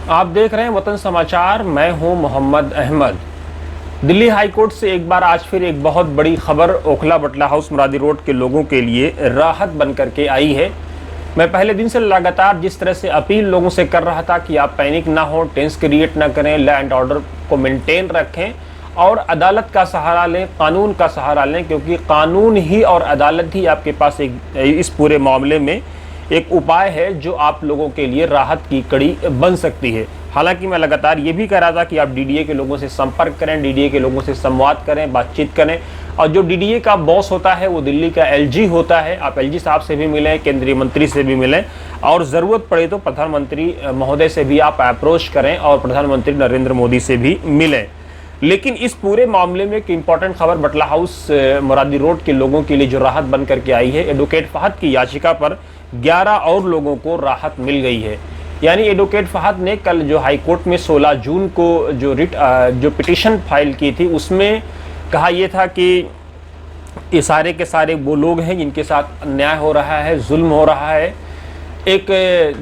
आप देख रहे हैं वतन समाचार। मैं हूं मोहम्मद अहमद। दिल्ली हाईकोर्ट से एक बार आज फिर एक बहुत बड़ी खबर ओखला बटला हाउस मुरादी रोड के लोगों के लिए राहत बन करके आई है। मैं पहले दिन से लगातार जिस तरह से अपील लोगों से कर रहा था कि आप पैनिक ना हो, टेंस क्रिएट ना करें, लॉ एंड ऑर्डर को मेंटेन रखें और अदालत का सहारा लें, कानून का सहारा लें, क्योंकि कानून ही और अदालत ही आपके पास एक इस पूरे मामले में एक उपाय है जो आप लोगों के लिए राहत की कड़ी बन सकती है। हालांकि मैं लगातार ये भी कह रहा था कि आप डीडीए के लोगों से संपर्क करें, डीडीए के लोगों से संवाद करें, बातचीत करें। और जो डीडीए का बॉस होता है वो दिल्ली का एलजी होता है। आप एलजी साहब से भी मिलें, केंद्रीय मंत्री से भी मिलें और ज़रूरत पड़े तो प्रधानमंत्री महोदय से भी आप अप्रोच करें और प्रधानमंत्री नरेंद्र मोदी से भी मिलें। लेकिन इस पूरे मामले में एक इंपॉर्टेंट खबर बटला हाउस मुरादी रोड के लोगों के लिए जो राहत बन करके आई है, एडवोकेट फहद की याचिका पर 11 और लोगों को राहत मिल गई है। यानी एडवोकेट फहद ने कल जो हाईकोर्ट में 16 जून को जो पिटीशन फाइल की थी उसमें कहा यह था कि ये सारे के सारे वो लोग हैं जिनके साथ अन्याय हो रहा है, जुल्म हो रहा है। एक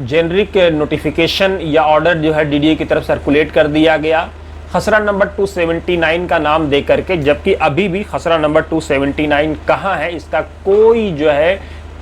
जेनरिक नोटिफिकेशन या ऑर्डर जो है डीडीए की तरफ सर्कुलेट कर दिया गया खसरा नंबर 279 का नाम दे करके, जबकि अभी भी खसरा नंबर 279 कहाँ है इसका कोई जो है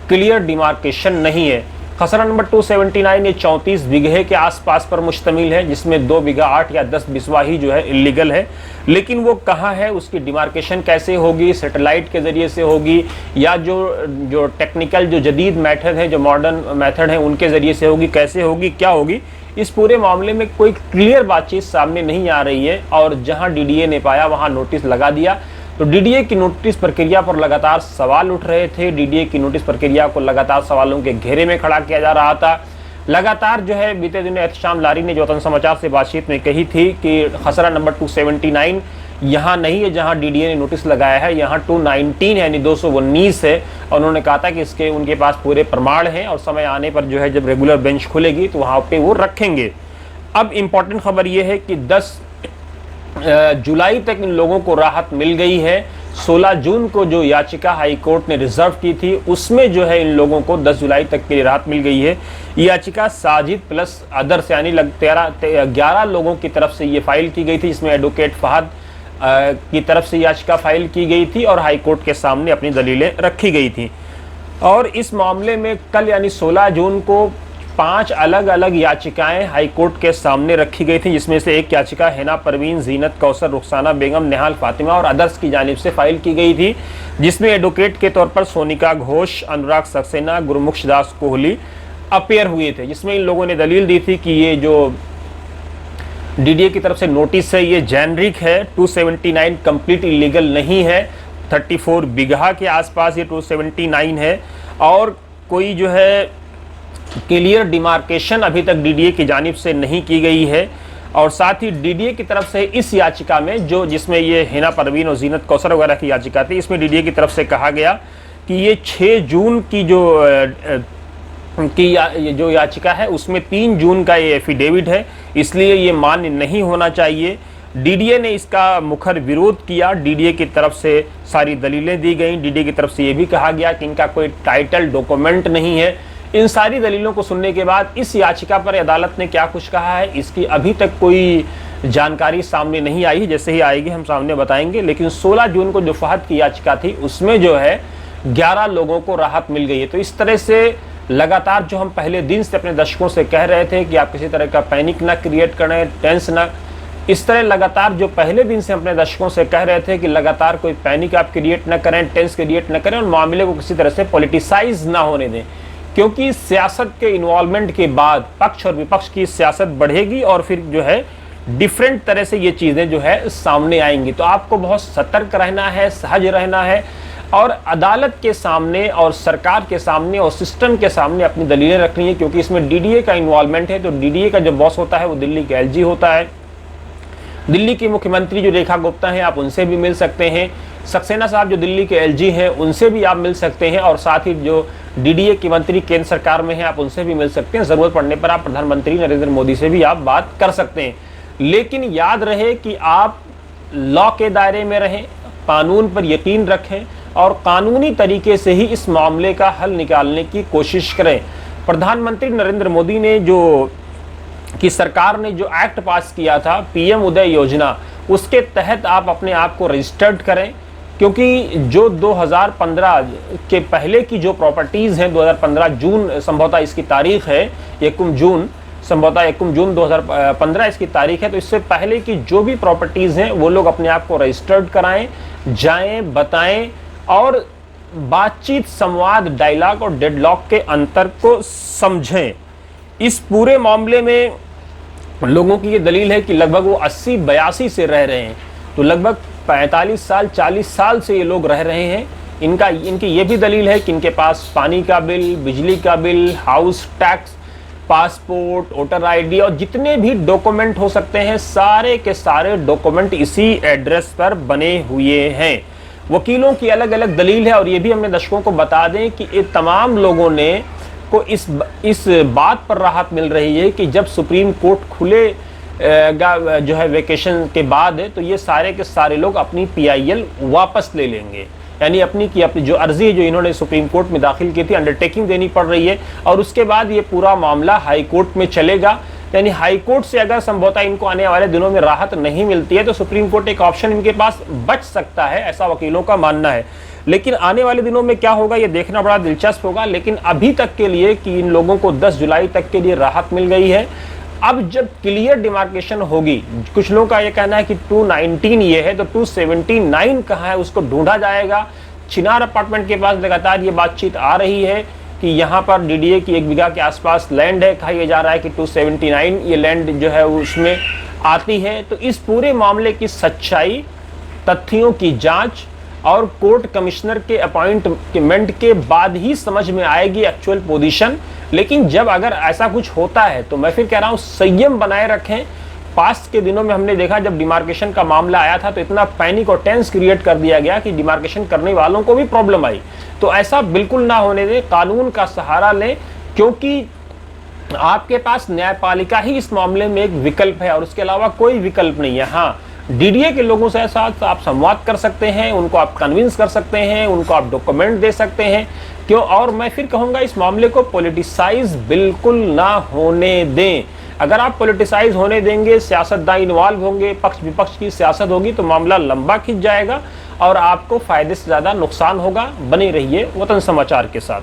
क्लियर डिमार्केशन नहीं है। खसरा नंबर 279 ये 34 बीघे के आसपास पर मुश्तमिल है, जिसमें 2 बीघा 8 या 10 बिस्वा ही जो है इलीगल है। लेकिन वो कहाँ है, उसकी डिमार्केशन कैसे होगी, सैटेलाइट के ज़रिए से होगी या जो टेक्निकल जो जदीद मेथड है, जो मॉडर्न मेथड है उनके ज़रिए से होगी, कैसे होगी, क्या होगी, इस पूरे मामले में कोई क्लियर बातचीत सामने नहीं आ रही है। और जहाँ डीडीए ने पाया वहाँ नोटिस लगा दिया। तो डीडीए की नोटिस प्रक्रिया पर लगातार सवाल उठ रहे थे। डीडीए की नोटिस प्रक्रिया को लगातार सवालों के घेरे में खड़ा किया जा रहा था। लगातार जो है बीते दिन एहतशाम लारी ने जो वतन समाचार से बातचीत में कही थी कि खसरा नंबर 279 यहाँ नहीं है जहाँ डीडीए ने नोटिस लगाया है, यहाँ 219 यानी 219 है। और उन्होंने कहा था कि इसके उनके पास पूरे प्रमाण हैं और समय आने पर जो है जब रेगुलर बेंच खुलेगी तो वहाँ पे वो रखेंगे। अब इम्पॉर्टेंट खबर ये है कि 10 जुलाई तक इन लोगों को राहत मिल गई है। 16 जून को जो याचिका हाई कोर्ट ने रिजर्व की थी उसमें जो है इन लोगों को 10 जुलाई तक की राहत मिल गई है। याचिका साजिद प्लस अदर्स यानी 11 लोगों की तरफ से ये फाइल की गई थी, जिसमें एडवोकेट फहद की तरफ से याचिका फाइल की गई थी और हाई कोर्ट के सामने अपनी दलीलें रखी गई थी। और इस मामले में कल यानी 16 जून को 5 अलग अलग याचिकाएं हाई कोर्ट के सामने रखी गई थी, जिसमें से एक याचिका हिना परवीन, जीनत कौसर, रुखसाना बेगम, नेहाल फातिमा और अदर्स की जानिब से फाइल की गई थी, जिसमें एडवोकेट के तौर पर सोनिका घोष, अनुराग सक्सेना, गुरमुख दास कोहली अपेयर हुए थे। जिसमें इन लोगों ने दलील दी थी कि ये जो डीडीए की तरफ से नोटिस है ये जेनरिक है, 279 कंप्लीट इलीगल नहीं है, 34 बीघा के आसपास ये 279 है और कोई जो है क्लियर डिमार्केशन अभी तक डीडीए की जानिब से नहीं की गई है। और साथ ही डीडीए की तरफ से इस याचिका में जिसमें ये हिना परवीन और जीनत कौसर वगैरह की याचिका थी, इसमें डीडीए की तरफ से कहा गया कि ये 6 जून की जो याचिका है उसमें 3 जून का ये एफिडेविट है, इसलिए ये मान्य नहीं होना चाहिए। डीडीए ने इसका मुखर विरोध किया। डीडीए की तरफ से सारी दलीलें दी गई। डीडीए की तरफ से ये भी कहा गया कि इनका कोई टाइटल डॉक्यूमेंट नहीं है। इन सारी दलीलों को सुनने के बाद इस याचिका पर अदालत ने क्या कुछ कहा है इसकी अभी तक कोई जानकारी सामने नहीं आई है। जैसे ही आएगी हम सामने बताएंगे। लेकिन 16 जून को जो फहद की याचिका थी उसमें जो है 11 लोगों को राहत मिल गई है। तो इस तरह से लगातार जो हम पहले दिन से अपने दर्शकों से कह रहे थे कि आप किसी तरह का पैनिक ना क्रिएट करें, टेंस ना, इस तरह लगातार जो पहले दिन से अपने दर्शकों से कह रहे थे कि लगातार कोई पैनिक आप क्रिएट ना करें, टेंस क्रिएट ना करें और मामले को किसी तरह से पॉलिटिसाइज ना होने दें, क्योंकि सियासत के इन्वॉल्वमेंट के बाद पक्ष और विपक्ष की सियासत बढ़ेगी और फिर जो है डिफरेंट तरह से ये चीज़ें जो है सामने आएंगी। तो आपको बहुत सतर्क रहना है, सहज रहना है और अदालत के सामने और सरकार के सामने और सिस्टम के सामने अपनी दलीलें रखनी है, क्योंकि इसमें डीडीए का इन्वॉल्वमेंट है। तो डीडीए का जो बॉस होता है वो दिल्ली के एलजी होता है। दिल्ली की मुख्यमंत्री जो रेखा गुप्ता हैं आप उनसे भी मिल सकते हैं। सक्सेना साहब जो दिल्ली के एलजी हैं उनसे भी आप मिल सकते हैं और साथ ही जो डीडीए के मंत्री केंद्र सरकार में हैं आप उनसे भी मिल सकते हैं। ज़रूरत पड़ने पर आप प्रधानमंत्री नरेंद्र मोदी से भी आप बात कर सकते हैं। लेकिन याद रहे कि आप लॉ के दायरे में रहें, कानून पर यकीन रखें और कानूनी तरीके से ही इस मामले का हल निकालने की कोशिश करें। प्रधानमंत्री नरेंद्र मोदी ने जो कि सरकार ने जो एक्ट पास किया था पीएम उदय योजना, उसके तहत आप अपने आप को रजिस्टर्ड करें, क्योंकि जो 2015 के पहले की जो प्रॉपर्टीज़ हैं, 2015 जून संभवतः इसकी तारीख है, 1 जून संभवतः 1 जून 2015 इसकी तारीख है, तो इससे पहले की जो भी प्रॉपर्टीज़ हैं वो लोग अपने आप को रजिस्टर्ड कराएं, जाएं, बताएं और बातचीत, संवाद, डायलॉग और डेडलॉक के अंतर को समझें। इस पूरे मामले में लोगों की ये दलील है कि लगभग वो 80-82 से रह रहे हैं, तो लगभग 45 साल 40 साल से ये लोग रह रहे हैं। इनकी ये भी दलील है कि इनके पास पानी का बिल, बिजली का bill, house tax, passport, voter ID और जितने भी डॉक्यूमेंट हो सकते हैं, सारे के सारे डॉक्यूमेंट इसी एड्रेस पर बने हुए हैं। वकीलों की अलग अलग दलील है और ये भी हमने दर्शकों को बता दें कि ये तमाम लोगों ने को इस बात पर राहत मिल रही है कि जब सुप्रीम कोर्ट खुले जो है वेकेशन के बाद है, तो ये सारे के सारे लोग अपनी पीआईएल वापस ले लेंगे। यानी अपनी जो अर्जी है जो इन्होंने सुप्रीम कोर्ट में दाखिल की थी, अंडरटेकिंग देनी पड़ रही है और उसके बाद ये पूरा मामला हाई कोर्ट में चलेगा। यानी हाई कोर्ट से अगर संभवतः इनको आने वाले दिनों में राहत नहीं मिलती है तो सुप्रीम कोर्ट एक ऑप्शन इनके पास बच सकता है, ऐसा वकीलों का मानना है। लेकिन आने वाले दिनों में क्या होगा ये देखना बड़ा दिलचस्प होगा। लेकिन अभी तक के लिए कि इन लोगों को 10 जुलाई तक के लिए राहत मिल गई है। अब जब क्लियर डिमार्केशन होगी, कुछ लोगों का ये कहना है कि 219 ये है तो 279 कहाँ है उसको ढूंढा जाएगा। चिनार अपार्टमेंट के पास लगातार ये बातचीत आ रही है कि यहाँ पर डीडीए की 1 बीघा के आसपास लैंड है, कहा जा रहा है कि 279 ये लैंड जो है उसमें आती है। तो इस पूरे मामले की सच्चाई, तथ्यों की जांच और कोर्ट कमिश्नर के अपॉइंटमेंट के बाद ही समझ में आएगी एक्चुअल पोजीशन। लेकिन जब अगर ऐसा कुछ होता है तो मैं फिर कह रहा हूँ संयम बनाए रखें। पास्ट के दिनों में हमने देखा जब डिमार्केशन का मामला आया था तो इतना पैनिक और टेंस क्रिएट कर दिया गया कि डिमार्केशन करने वालों को भी प्रॉब्लम आई। तो ऐसा बिल्कुल ना होने दें, कानून का सहारा लें, क्योंकि आपके पास न्यायपालिका ही इस मामले में एक विकल्प है और उसके अलावा कोई विकल्प नहीं है। हाँ, डीडीए के लोगों से साथ आप संवाद कर सकते हैं, उनको आप कन्विंस कर सकते हैं, उनको आप डॉक्यूमेंट दे सकते हैं, क्यों। और मैं फिर कहूँगा इस मामले को पॉलिटिसाइज बिल्कुल ना होने दें। अगर आप पॉलिटिसाइज होने देंगे, सियासतदान इन्वॉल्व होंगे, पक्ष विपक्ष की सियासत होगी तो मामला लंबा खिंच जाएगा और आपको फायदे से ज़्यादा नुकसान होगा। बने रहिए वतन समाचार के साथ।